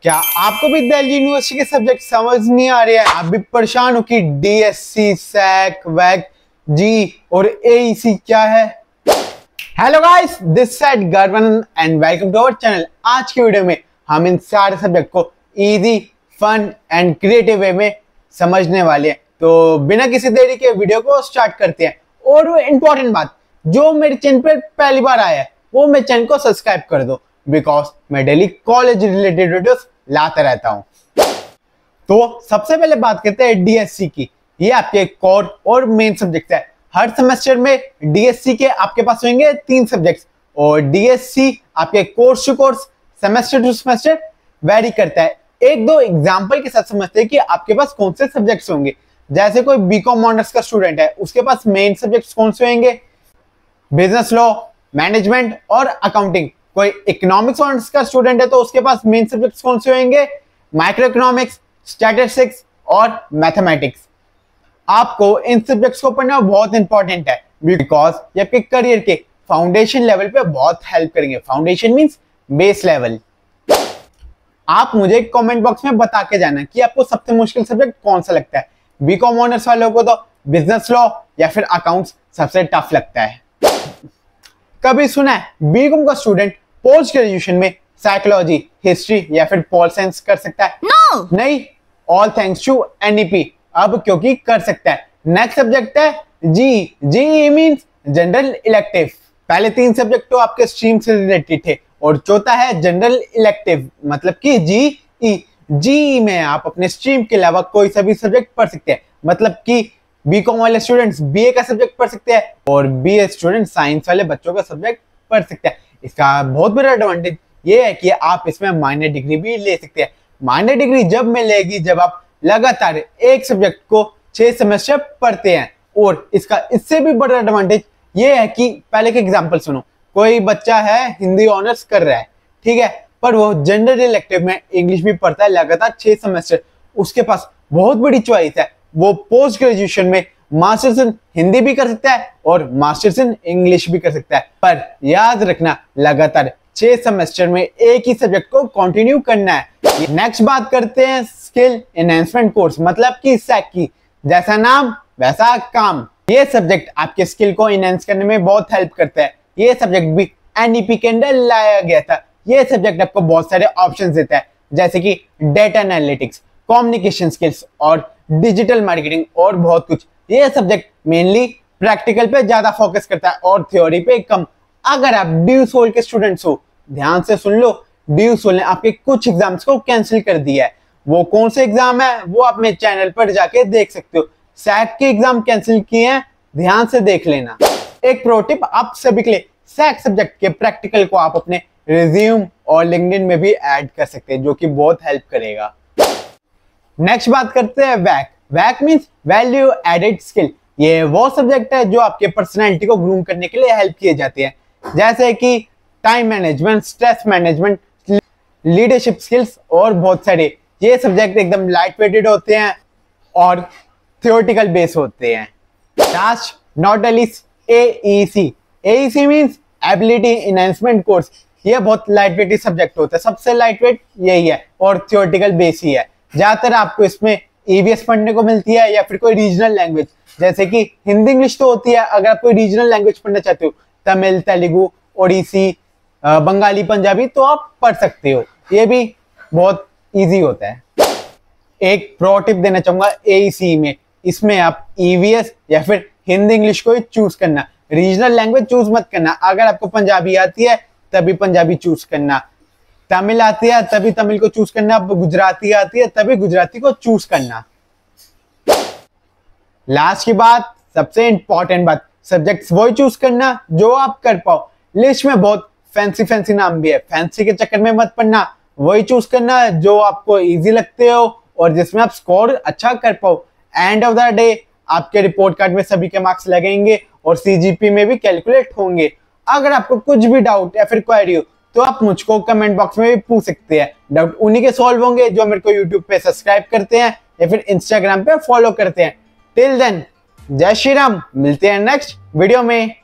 क्या आपको भी दिल्ली यूनिवर्सिटी के सब्जेक्ट समझ नहीं आ रहे हैं? आप भी परेशान हो कि डीएससी, सैक, वैक, जी और एईसी क्या है? Hello guys, this side Garvan and welcome to our channel. आज की वीडियो में हम इन सारे सब्जेक्ट को easy, fun and creative way में समझने वाले हैं। तो बिना किसी देरी के वीडियो को स्टार्ट करते हैं। और इंपॉर्टेंट बात, जो मेरे चैनल पर पहली बार आया है वो मेरे चैनल को सब्सक्राइब कर दो, बिकॉज मैं डेली कॉलेज रिलेटेड वीडियोस लाता रहता हूं। तो सबसे पहले बात करते हैं डीएससी की। ये आपके कोर और मेन सब्जेक्ट है। हर सेमेस्टर में डीएससी के आपके पास होंगे 3 सब्जेक्ट्स और डीएससी आपके course to course, semester to semester vary करता है। एक दो एग्जांपल के साथ समझते हैं कि आपके पास कौन से सब्जेक्ट्स होंगे। जैसे कोई बीकॉम ऑनर्स का स्टूडेंट है, उसके पास मेन सब्जेक्ट्स कौन से होंगे? बिजनेस लॉ, मैनेजमेंट और अकाउंटिंग। कोई इकोनॉमिक्स ऑनर्स का स्टूडेंट है तो उसके पास मेन सब्जेक्ट्स कौन से होंगे? माइक्रो इकोनॉमिक्स, स्टैटिस्टिक्स और मैथमेटिक्स। आपको इन सब्जेक्ट्स को पढ़ना बहुत इंपॉर्टेंट है, बिकॉज ये आपके करियर के फाउंडेशन लेवल पे बहुत हेल्प करेंगे। Foundation means base level. आप मुझे कमेंट बॉक्स में बता के जाना कि आपको सबसे मुश्किल सब्जेक्ट कौन सा लगता है। बीकॉम ऑनर्स वालों को तो बिजनेस लॉ या फिर अकाउंट्स सबसे टफ लगता है। कभी सुना है बीकॉम का स्टूडेंट पोस्ट ग्रेजुएशन में साइकोलॉजी, हिस्ट्री या फिर पॉल साइंस कर सकता है? No! नहीं, ऑल थैंक्स टू एनईपी अब क्योंकि कर सकता है। नेक्स्ट सब्जेक्ट है जी मींस जनरल इलेक्टिव। पहले 3 सब्जेक्ट तो आपके स्ट्रीम से रिलेटेड थे और चौथा है जनरल इलेक्टिव, मतलब कि जी में आप अपने स्ट्रीम के अलावा कोई सा भी सब्जेक्ट पढ़ सकते हैं। मतलब कि बीकॉम वाले स्टूडेंट्स बीए का सब्जेक्ट पढ़ सकते हैं और बीए स्टूडेंट साइंस वाले बच्चों का सब्जेक्ट पढ़ सकते हैं। इसका बहुत बड़ा एडवांटेज ये है कि आप इसमें माइनर डिग्री भी ले सकते हैं। माइनर डिग्री जब मिलेगी जब आप लगातार एक सब्जेक्ट को 6 सेमेस्टर पढ़ते हैं। और इसका इससे भी बड़ा एडवांटेज ये है कि पहले के एग्जांपल सुनो। कोई बच्चा है हिंदी ऑनर्स कर रहा है, ठीक है, पर वो जनरल इलेक्टिव में इंग्लिश भी पढ़ता है लगातार 6 सेमेस्टर। उसके पास बहुत बड़ी चॉइस है। वो पोस्ट ग्रेजुएशन में मास्टर्स इन हिंदी भी कर सकता है और मास्टर्स इन इंग्लिश भी कर सकता है। पर याद रखना, लगातार 6 सेमेस्टर में एक ही सब्जेक्ट को कंटिन्यू करना है। नेक्स्ट बात करते हैं स्किल एनहांसमेंट कोर्स, मतलब कि सैक की। जैसा नाम वैसा काम। ये सब्जेक्ट आपके स्किल को एनहांस करने में बहुत हेल्प करता है। ये सब्जेक्ट भी एनईपी के अंदर लाया गया था। ये सब्जेक्ट आपको बहुत सारे ऑप्शंस देता है, जैसे कि डेटा एनालिटिक्स, कम्युनिकेशन स्किल्स और डिजिटल मार्केटिंग और बहुत कुछ। ये सब्जेक्ट मेनली प्रैक्टिकल पे ज्यादा फोकस करता है और थ्योरी पे कम। अगर आप ड्यू सोल के स्टूडेंट्स हो, ध्यान से सुन लो, ड्यू सोल ने आपके कुछ एग्जाम्स को कैंसिल कर दिया है। वो कौन से एग्जाम है वो आप मेरे चैनल पर जाके देख सकते हो। सैक के एग्जाम कैंसिल किए हैं, ध्यान से देख लेना। एक प्रो टिप आप सभी के लिए, सैक सब्जेक्ट के प्रैक्टिकल को आप अपने रिज्यूम और लिंक्डइन में भी ऐड कर सकते हैं, जो कि बहुत हेल्प करेगा। नेक्स्ट बात करते हैं वैक। वैक मींस वैल्यू एडेड स्किल। ये वो सब्जेक्ट है जो आपके पर्सनैलिटी को ग्रूम करने के लिए हेल्प किए जाते हैं, जैसे कि time management, stress management, leadership skills और बहुत सारे। ये सब्जेक्ट एकदम लाइट वेटेड होते हैं और थियोरेटिकल बेस होते हैं। Last not least AEC. AEC means ability enhancement course. ये बहुत लाइट वेटेड सब्जेक्ट होता है, सबसे लाइट वेट यही है और थियोरेटिकल बेस ही है। ज्यादातर आपको इसमें ईवीएस पढ़ने को मिलती है या फिर कोई रीजनल लैंग्वेज, जैसे कि हिंदी इंग्लिश तो होती है। अगर आप कोई रीजनल लैंग्वेज पढ़ना चाहते हो, तमिल, तेलुगु, ओडिसी, बंगाली, पंजाबी, तो आप पढ़ सकते हो। ये भी बहुत इजी होता है। एक प्रो टिप देना चाहूंगा एईसी में, इसमें आप ईवीएस या फिर हिंदी इंग्लिश को ही चूज करना, रीजनल लैंग्वेज चूज मत करना। अगर आपको पंजाबी आती है तभी पंजाबी चूज करना, तमिल आती है तभी तमिल को चूज करना, गुजराती आती है तभी गुजराती को चूज करना। लास्ट की बात, सबसे इंपॉर्टेंट बात, सब्जेक्ट्स वही चूज करना जो आप कर पाओ। लिस्ट में बहुत फैंसी नाम भी है, फैंसी के चक्कर में मत पढ़ना। वही चूज करना जो आपको इजी लगते हो और जिसमें आप स्कोर अच्छा कर पाओ। एंड ऑफ द डे आपके रिपोर्ट कार्ड में सभी के मार्क्स लगेंगे और सीजीपी में भी कैलकुलेट होंगे। अगर आपको कुछ भी डाउट या फिर क्वेरी हो तो आप मुझको कमेंट बॉक्स में भी पूछ सकते हैं। डाउट उन्हीं के सॉल्व होंगे जो मेरे को यूट्यूब पे सब्सक्राइब करते हैं या फिर इंस्टाग्राम पे फॉलो करते हैं। टिल देन, जय श्री राम। मिलते हैं नेक्स्ट वीडियो में।